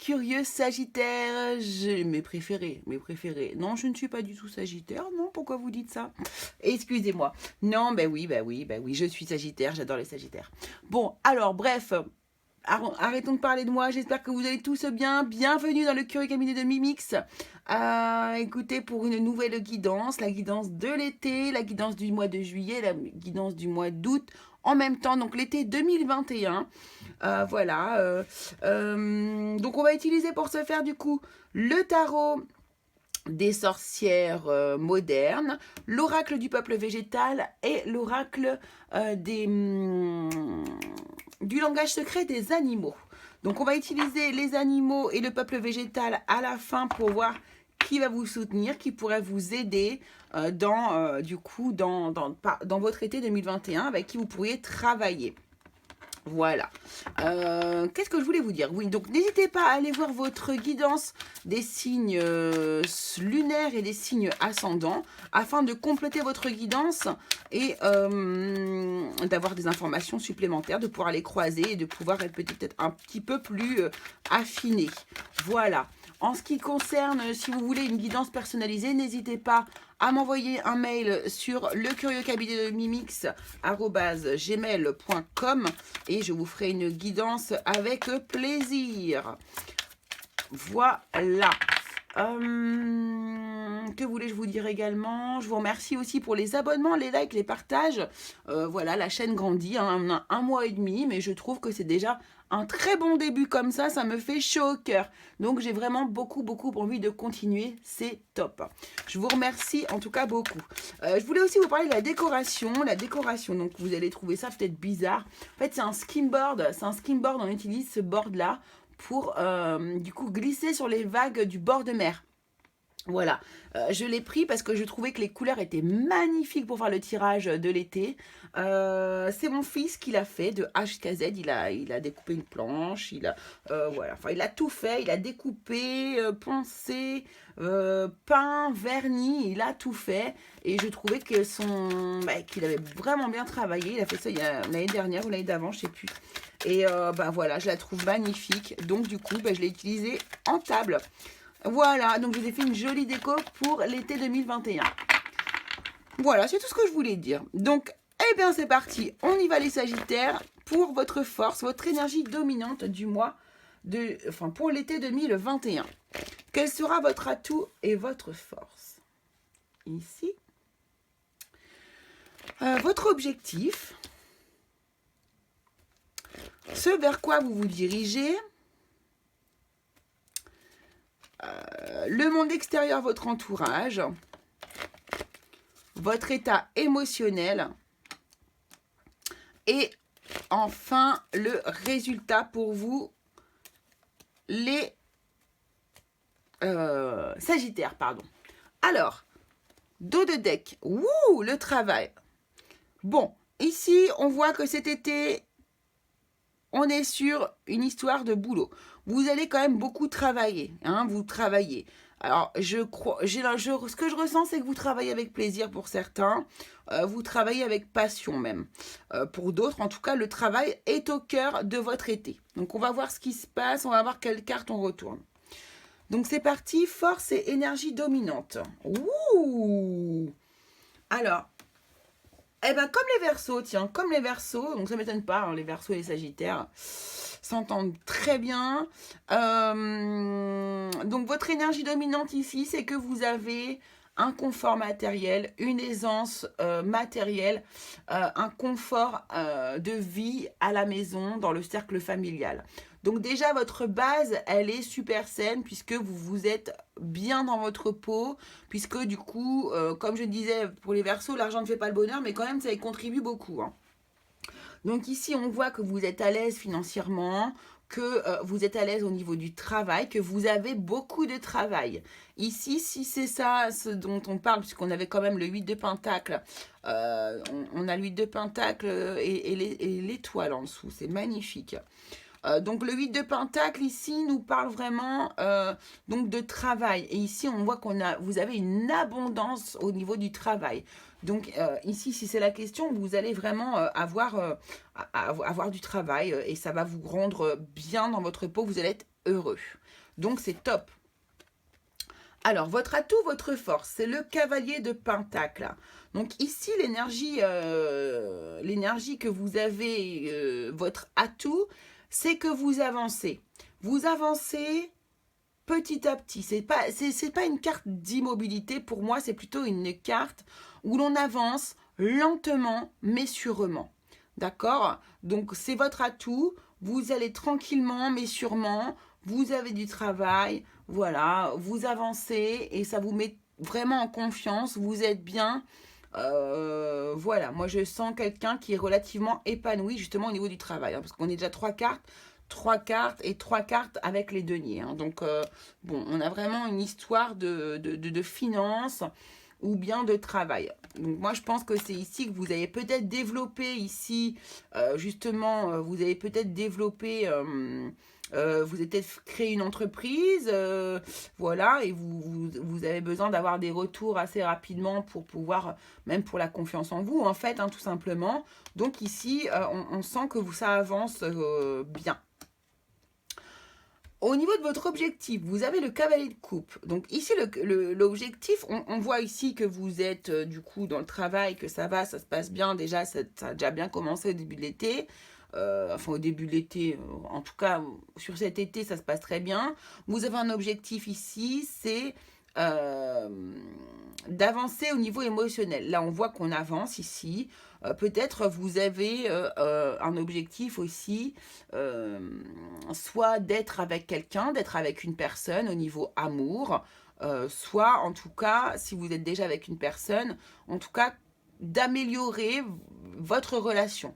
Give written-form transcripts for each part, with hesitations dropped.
curieux Sagittaire, mes préférés, mes préférés. Non, je ne suis pas du tout Sagittaire, non, pourquoi vous dites ça? Excusez-moi. Non, ben oui, ben oui, ben oui, je suis Sagittaire, j'adore les Sagittaires. Bon, alors, bref, arrêtons de parler de moi, j'espère que vous allez tous bien. Bienvenue dans le curieux cabinet de Mimix. Écoutez, pour une nouvelle guidance, la guidance de l'été, la guidance du mois de juillet, la guidance du mois d'août, en même temps, donc l'été 2021. Voilà. Donc on va utiliser pour ce faire du coup le tarot des sorcières modernes, l'oracle du peuple végétal et l'oracle du langage secret des animaux. Donc on va utiliser les animaux et le peuple végétal à la fin pour voir qui va vous soutenir, qui pourrait vous aider dans votre été 2021, avec qui vous pourriez travailler. Voilà. Qu'est-ce que je voulais vous dire? Oui, donc n'hésitez pas à aller voir votre guidance des signes lunaires et des signes ascendants afin de compléter votre guidance et d'avoir des informations supplémentaires, de pouvoir les croiser et de pouvoir être peut-être un petit peu plus affiné. Voilà. En ce qui concerne, si vous voulez une guidance personnalisée, n'hésitez pas à m'envoyer un mail sur lecurieuxcabinet-de-mimix@gmail.com et je vous ferai une guidance avec plaisir. Voilà. Que voulais-je vous dire également? Je vous remercie aussi pour les abonnements, les likes, les partages. Voilà, la chaîne grandit, hein, on a 1 mois et demi, mais je trouve que c'est déjà un très bon début comme ça me fait chaud au cœur. Donc j'ai vraiment beaucoup envie de continuer, c'est top. Je vous remercie en tout cas beaucoup. Je voulais aussi vous parler de la décoration. Donc vous allez trouver ça peut-être bizarre. En fait, c'est un skimboard, on utilise ce board-là pour du coup glisser sur les vagues du bord de mer. Voilà, je l'ai pris parce que je trouvais que les couleurs étaient magnifiques pour faire le tirage de l'été. C'est mon fils qui l'a fait de A jusqu'à Z. Il a découpé une planche, voilà, enfin il a tout fait, il a découpé, poncé, peint, verni, il a tout fait. Et je trouvais que qu'il avait vraiment bien travaillé. Il a fait ça l'année dernière ou l'année d'avant, je sais plus. Et voilà, je la trouve magnifique. Donc du coup, je l'ai utilisée en table. Voilà, donc je vous ai fait une jolie déco pour l'été 2021. Voilà, c'est tout ce que je voulais dire. Donc, eh bien c'est parti, on y va les Sagittaires pour votre force, votre énergie dominante du mois, pour l'été 2021. Quel sera votre atout et votre force? Ici. Votre objectif, ce vers quoi vous vous dirigez, le monde extérieur, votre entourage, votre état émotionnel et enfin le résultat pour vous, les Sagittaires, pardon. Alors, dos de deck, wouh, le travail. Bon, ici on voit que cet été on est sur une histoire de boulot. Vous allez quand même beaucoup travailler, hein, vous travaillez. Alors, ce que je ressens, c'est que vous travaillez avec plaisir pour certains, vous travaillez avec passion même. Pour d'autres, en tout cas, le travail est au cœur de votre été. Donc, on va voir ce qui se passe, on va voir quelle carte on retourne. Donc, c'est parti, force et énergie dominante. Ouh! Alors, comme les Verseaux, tiens, comme les Verseaux, donc ça ne m'étonne pas, hein, les Verseaux et les Sagittaires s'entendent très bien. Donc votre énergie dominante ici, c'est que vous avez un confort matériel, une aisance matérielle, un confort de vie à la maison, dans le cercle familial. Donc déjà, votre base, elle est super saine puisque vous êtes bien dans votre peau, puisque du coup, comme je disais pour les Verseaux, l'argent ne fait pas le bonheur, mais quand même, ça y contribue beaucoup, hein. Donc ici, on voit que vous êtes à l'aise financièrement, que vous êtes à l'aise au niveau du travail, que vous avez beaucoup de travail. Ici, si c'est ça ce dont on parle, puisqu'on avait quand même le 8 de Pentacle, on a le 8 de Pentacle et l'étoile en dessous, c'est magnifique. Donc le 8 de Pentacle ici nous parle vraiment donc de travail. Et ici on voit vous avez une abondance au niveau du travail. Donc ici si c'est la question, vous allez vraiment avoir du travail et ça va vous rendre bien dans votre peau, vous allez être heureux. Donc c'est top. Alors, votre atout, votre force, c'est le cavalier de Pentacle. Donc ici, l'énergie que vous avez, votre atout, c'est que vous avancez. Vous avancez petit à petit. C'est pas une carte d'immobilité. Pour moi, c'est plutôt une carte où l'on avance lentement, mais sûrement. D'accord? Donc, c'est votre atout. Vous allez tranquillement, mais sûrement. Vous avez du travail. Voilà. Vous avancez et ça vous met vraiment en confiance. Vous êtes bien. Voilà. Moi, je sens quelqu'un qui est relativement épanoui, justement, au niveau du travail. Hein, parce qu'on est déjà trois cartes et trois cartes avec les deniers. Hein. Donc, bon, on a vraiment une histoire de finances ou bien de travail. Donc, moi, je pense que c'est ici que vous avez peut-être développé ici, justement, vous avez peut-être développé... vous avez peut-être créé une entreprise, voilà, et vous avez besoin d'avoir des retours assez rapidement pour pouvoir, même pour la confiance en vous, en fait, hein, tout simplement. Donc ici, on sent que ça avance bien. Au niveau de votre objectif, vous avez le cavalier de coupe. Donc ici, l'objectif, on voit ici que vous êtes du coup dans le travail, que ça va, ça se passe bien. Déjà, ça a déjà bien commencé au début de l'été. Enfin, au début de l'été, en tout cas, sur cet été, ça se passe très bien. Vous avez un objectif ici, c'est d'avancer au niveau émotionnel. Là, on voit qu'on avance ici. Peut-être vous avez un objectif aussi, soit d'être avec quelqu'un, d'être avec une personne au niveau amour, soit en tout cas, si vous êtes déjà avec une personne, en tout cas d'améliorer votre relation.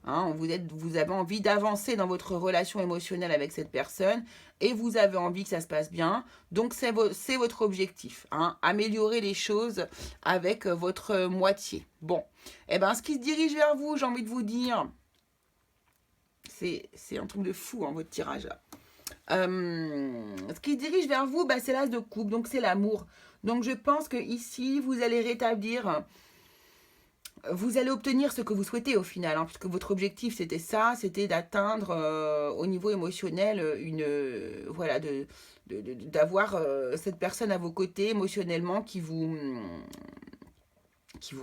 Hein, vous avez envie d'avancer dans votre relation émotionnelle avec cette personne et vous avez envie que ça se passe bien. Donc, c'est votre objectif. Hein, améliorer les choses avec votre moitié. Bon, eh ben, ce qui se dirige vers vous, j'ai envie de vous dire, c'est un truc de fou, hein, votre tirage là. Ce qui se dirige vers vous, bah, c'est l'as de coupe, donc c'est l'amour. Donc, je pense que ici, vous allez rétablir... Vous allez obtenir ce que vous souhaitez au final, hein, puisque votre objectif c'était ça, c'était d'atteindre au niveau émotionnel voilà, d'avoir cette personne à vos côtés émotionnellement qui vous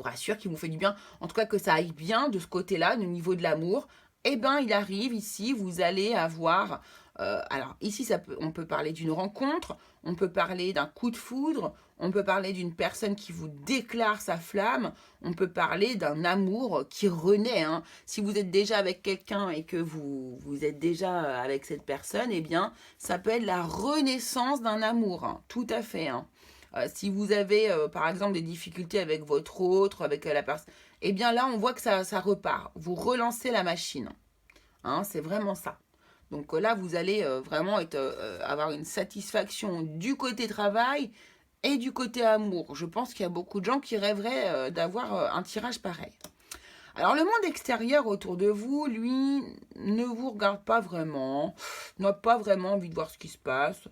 rassure, qui vous fait du bien, en tout cas que ça aille bien de ce côté-là, au niveau de l'amour. Eh bien, il arrive ici, vous allez avoir... alors ici, on peut parler d'une rencontre, on peut parler d'un coup de foudre, on peut parler d'une personne qui vous déclare sa flamme, on peut parler d'un amour qui renaît. Hein. Si vous êtes déjà avec quelqu'un et que vous êtes déjà avec cette personne, eh bien, ça peut être la renaissance d'un amour. Hein. Tout à fait. Hein. Si vous avez, par exemple, des difficultés avec votre autre, avec la personne, eh bien là, on voit que ça repart. Vous relancez la machine. Hein, c'est vraiment ça. Donc là, vous allez vraiment avoir une satisfaction du côté travail et du côté amour. Je pense qu'il y a beaucoup de gens qui rêveraient d'avoir un tirage pareil. Alors le monde extérieur autour de vous, lui, ne vous regarde pas vraiment, n'a pas vraiment envie de voir ce qui se passe.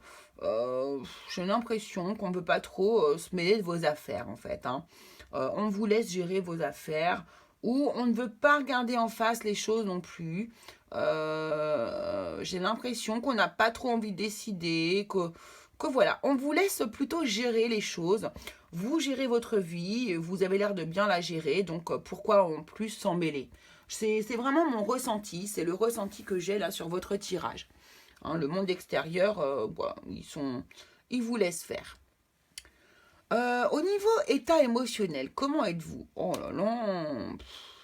J'ai l'impression qu'on ne peut pas trop se mêler de vos affaires en fait. Hein. On vous laisse gérer vos affaires ou on ne veut pas regarder en face les choses non plus. J'ai l'impression qu'on n'a pas trop envie de décider, que voilà, on vous laisse plutôt gérer les choses. Vous gérez votre vie, vous avez l'air de bien la gérer, donc pourquoi en plus s'en mêler? C'est vraiment mon ressenti, c'est le ressenti que j'ai là sur votre tirage. Hein, le monde extérieur, bah, ils vous laissent faire. Au niveau état émotionnel, comment êtes-vous? Oh là là,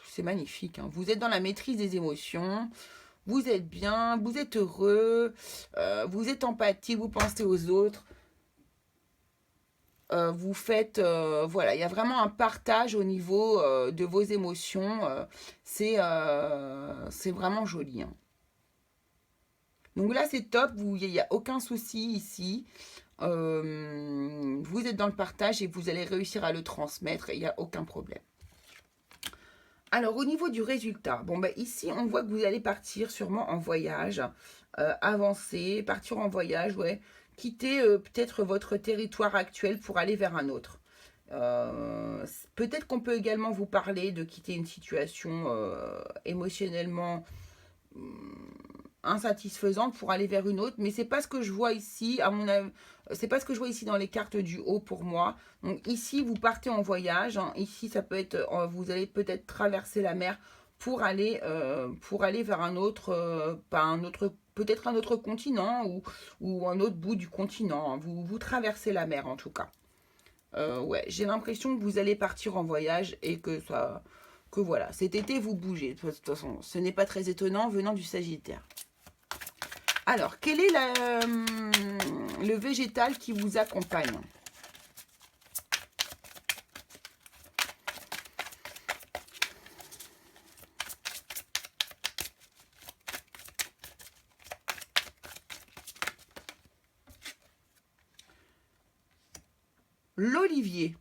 c'est magnifique. Hein. Vous êtes dans la maîtrise des émotions, vous êtes bien, vous êtes heureux, vous êtes empathique, vous pensez aux autres. Vous faites, voilà, il y a vraiment un partage au niveau de vos émotions. C'est vraiment joli. Hein. Donc là, c'est top, il n'y a aucun souci ici. Vous êtes dans le partage et vous allez réussir à le transmettre, il n'y a aucun problème. Alors, au niveau du résultat, bon, ben, ici, on voit que vous allez partir sûrement en voyage, avancer, partir en voyage, ouais, quitter peut-être votre territoire actuel pour aller vers un autre. Peut-être qu'on peut également vous parler de quitter une situation émotionnellement insatisfaisante pour aller vers une autre, mais c'est pas ce que je vois ici, à mon avis, c'est pas ce que je vois ici dans les cartes du haut pour moi. Donc ici, vous partez en voyage, hein. Ici, ça peut être, vous allez peut-être traverser la mer pour aller vers un autre, pas un autre, peut-être un autre continent ou un autre bout du continent, hein. Vous traversez la mer en tout cas. Ouais, j'ai l'impression que vous allez partir en voyage et que voilà, cet été vous bougez. De toute façon, ce n'est pas très étonnant venant du Sagittaire. Alors, quel est le végétal qui vous accompagne? L'olivier.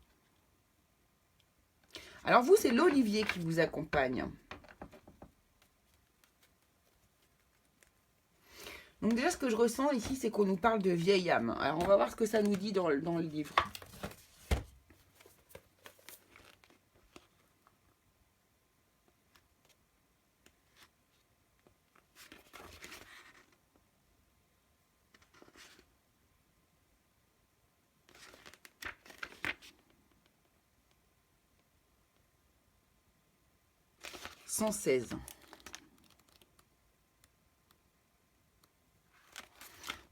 Alors vous, c'est l'olivier qui vous accompagne. Donc déjà, ce que je ressens ici, c'est qu'on nous parle de vieille âme. Alors, on va voir ce que ça nous dit dans le livre. « 116. »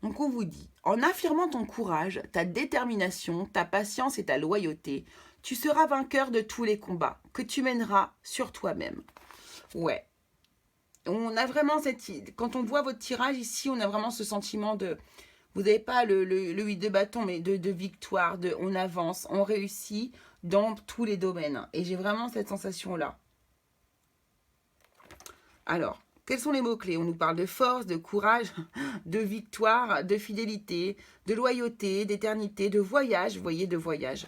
Donc on vous dit, en affirmant ton courage, ta détermination, ta patience et ta loyauté, tu seras vainqueur de tous les combats que tu mèneras sur toi-même. Ouais. On a vraiment quand on voit votre tirage ici, on a vraiment ce sentiment de, vous n'avez pas le 8 de bâton, mais de victoire, on avance, on réussit dans tous les domaines. Et j'ai vraiment cette sensation-là. Alors, quels sont les mots-clés? On nous parle de force, de courage, de victoire, de fidélité, de loyauté, d'éternité, de voyage. Vous voyez, de voyage.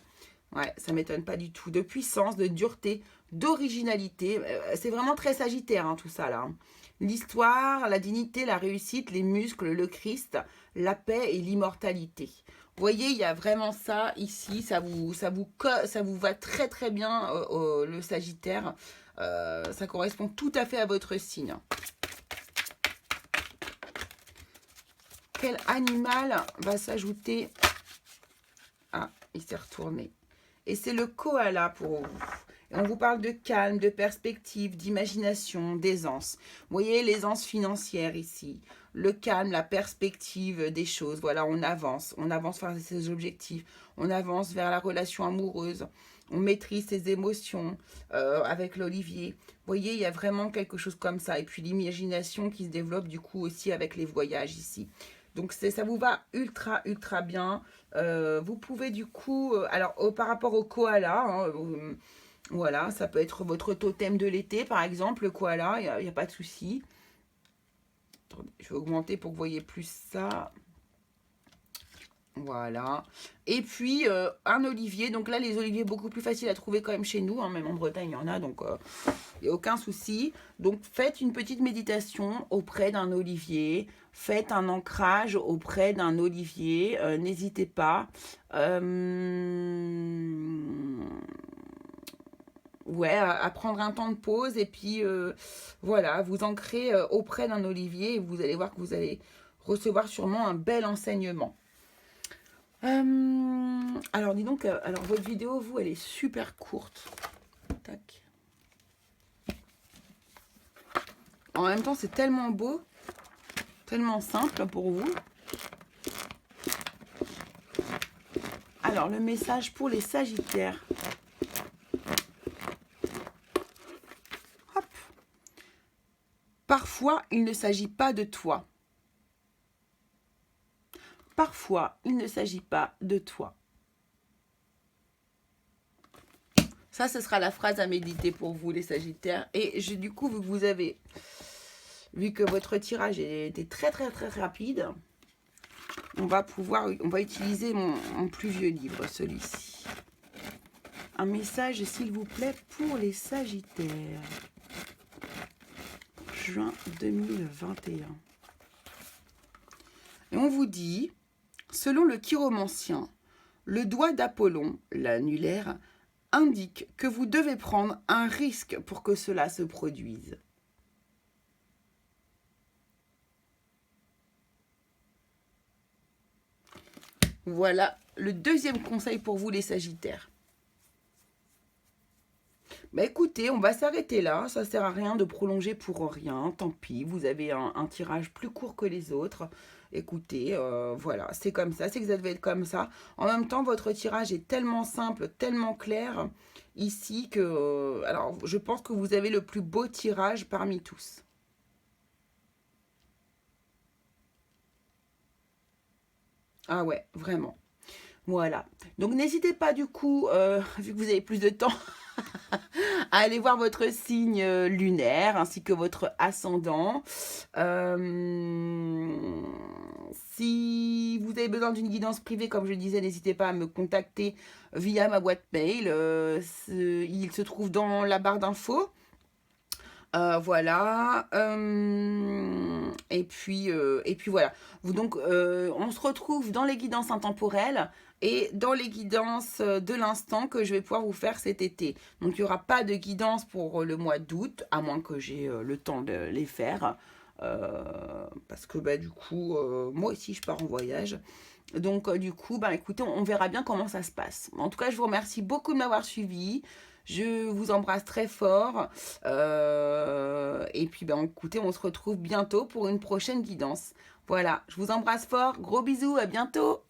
Ouais, ça ne m'étonne pas du tout. De puissance, de dureté, d'originalité. C'est vraiment très sagittaire, hein, tout ça, là. L'histoire, la dignité, la réussite, les muscles, le Christ, la paix et l'immortalité. Vous voyez, il y a vraiment ça ici. Ça vous va très, très bien, le Sagittaire. Ça correspond tout à fait à votre signe. Quel animal va s'ajouter? Ah, il s'est retourné. Et c'est le koala pour vous. Et on vous parle de calme, de perspective, d'imagination, d'aisance. Vous voyez l'aisance financière ici. Le calme, la perspective des choses. Voilà, on avance vers ses objectifs. On avance vers la relation amoureuse. On maîtrise ses émotions avec l'olivier. Vous voyez, il y a vraiment quelque chose comme ça. Et puis l'imagination qui se développe du coup aussi avec les voyages ici. Donc ça vous va ultra, ultra bien. Vous pouvez du coup, alors par rapport au koala, hein, voilà, ça peut être votre totem de l'été par exemple, le koala, il n'y a pas de souci. Attendez, je vais augmenter pour que vous voyez plus ça. Voilà. Et puis, un olivier. Donc là, les oliviers, beaucoup plus faciles à trouver quand même chez nous. Hein, même en Bretagne, il y en a. Donc, il n'y a aucun souci. Donc, faites une petite méditation auprès d'un olivier. Faites un ancrage auprès d'un olivier. N'hésitez pas. Ouais, à prendre un temps de pause. Et puis, voilà, vous ancrez auprès d'un olivier. Et vous allez voir que vous allez recevoir sûrement un bel enseignement. Alors dis donc, alors votre vidéo, vous, elle est super courte. Tac. En même temps, c'est tellement beau, tellement simple pour vous. Alors, le message pour les Sagittaires. Hop. Parfois, il ne s'agit pas de toi. Parfois, il ne s'agit pas de toi. Ça, ce sera la phrase à méditer pour vous, les Sagittaires. Et du coup, vu que votre tirage était très, très, très rapide, on va utiliser mon plus vieux livre, celui-ci. Un message, s'il vous plaît, pour les Sagittaires. Juin 2021. Et on vous dit, selon le chiromancien, le doigt d'Apollon, l'annulaire, indique que vous devez prendre un risque pour que cela se produise. Voilà le deuxième conseil pour vous les Sagittaires. Bah écoutez, on va s'arrêter là, ça sert à rien de prolonger pour rien, tant pis, vous avez un tirage plus court que les autres. Écoutez, voilà, c'est comme ça, c'est que ça devait être comme ça. En même temps, votre tirage est tellement simple, tellement clair ici que... alors, je pense que vous avez le plus beau tirage parmi tous. Ah ouais, vraiment. Voilà. Donc n'hésitez pas du coup, vu que vous avez plus de temps, à aller voir votre signe lunaire ainsi que votre ascendant. Euh, Si vous avez besoin d'une guidance privée, comme je disais, n'hésitez pas à me contacter via ma boîte mail. Il se trouve dans la barre d'infos. Voilà. Et puis voilà. On se retrouve dans les guidances intemporelles et dans les guidances de l'instant que je vais pouvoir vous faire cet été. Donc il n'y aura pas de guidance pour le mois d'août, à moins que j'ai le temps de les faire. Parce que bah, du coup, moi aussi je pars en voyage. Donc du coup, bah, écoutez, on verra bien comment ça se passe. En tout cas, je vous remercie beaucoup de m'avoir suivi. Je vous embrasse très fort. Et puis, bah, écoutez, on se retrouve bientôt pour une prochaine guidance. Voilà, je vous embrasse fort. Gros bisous, à bientôt.